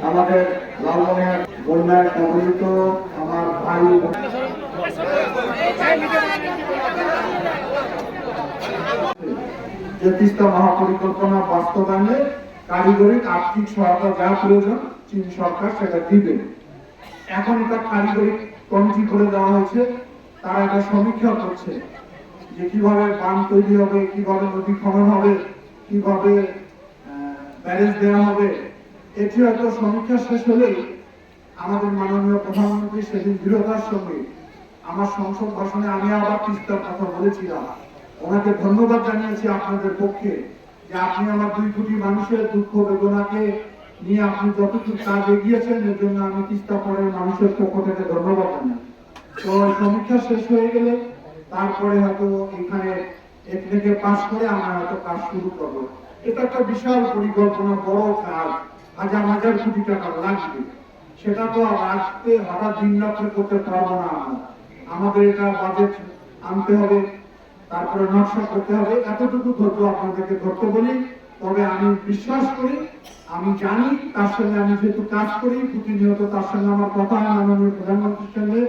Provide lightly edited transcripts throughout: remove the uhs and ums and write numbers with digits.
আমাদের লালমনিরহাট বন্যায় কবলিত আমার ভাই যে তিস্তা মহাপরিকল্পনা বাস্তবায়নে কারিগরি আর্থিক সহায়তা যা প্রয়োজন চীন সরকার সেটা দিবে। এখন এটা কারিগরি কমিটি করে দেওয়া হয়েছে, তারা এটা সমীক্ষা করছে যে কিভাবে বাঁধ তৈরি হবে, কিভাবে নদী খনন হবে, কিভাবে ব্যারেজ দেওয়া হবে। এটি হয়তো সমীক্ষা শেষ হলেই আমাদের মাননীয় প্রধানমন্ত্রী সেদিন দৃঢ়তার সঙ্গে আমার সংসদ ভাষণে আমি আবার তিস্তার কথা বলেছিলাম, ওনাকে ধন্যবাদ জানিয়েছি আপনাদের পক্ষে যে আপনি আমার 2 কোটি মানুষের দুঃখ বেদনাকে নিয়ে আপনি যতটুকু কাজ এগিয়েছেন, এর জন্য আমি তিস্তা পরের মানুষের পক্ষ থেকে ধন্যবাদ জানাই। তো সমীক্ষা শেষ হয়ে গেলে তারপরে হয়তো এখানে থেকে পাস করে আমরা হয়তো কাজ শুরু করবো। এটা একটা বিশাল পরিকল্পনা, বড় কাজ, হাজার হাজার কোটি টাকা লাগবে। সেটা তো রাখতে হঠাৎ দিন রাত্রে করতে পারবো না আমরা, আমাদের এটা বাজেট আনতে হবে, তারপরে নকশা করতে হবে। এতটুকু ধৈর্য আপনাদেরকে ধরতে বলি। তবে আমি বিশ্বাস করি, আমি জানি, তার সঙ্গে আমি যেহেতু কাজ করি প্রতিনিয়ত, তার সঙ্গে আমার কথা হয় মাননীয় প্রধানমন্ত্রীর সঙ্গে,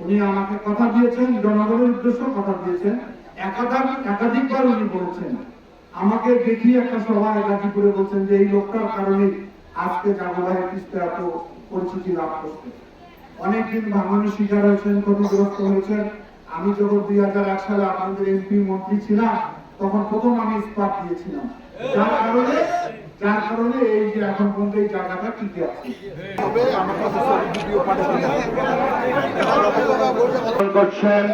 উনি আমাকে কথা দিয়েছেন, জনগণের উদ্দেশ্য কথা দিয়েছেন, একাধিকবার উনি বলেছেন। আমাকে দেখিয়ে একটা সভায় গাজীপুরে বলছেন যে এই লোকটার কারণে আজকে জাগোভাইয়ের তিস্তা এত পরিচিতি লাভ করছে। অনেকদিন ভাঙনের শিকার হয়েছেন, ক্ষতিগ্রস্ত হয়েছেন। আমি যখন 2001 সালে আপনাদের এমপি মন্ত্রী ছিলাম, তখন প্রথম আমি ইস্পাত দিয়েছিলাম, যার কারণে এই যে এখন পর্যন্ত এই জায়গাটা টিকে আছে। করছেন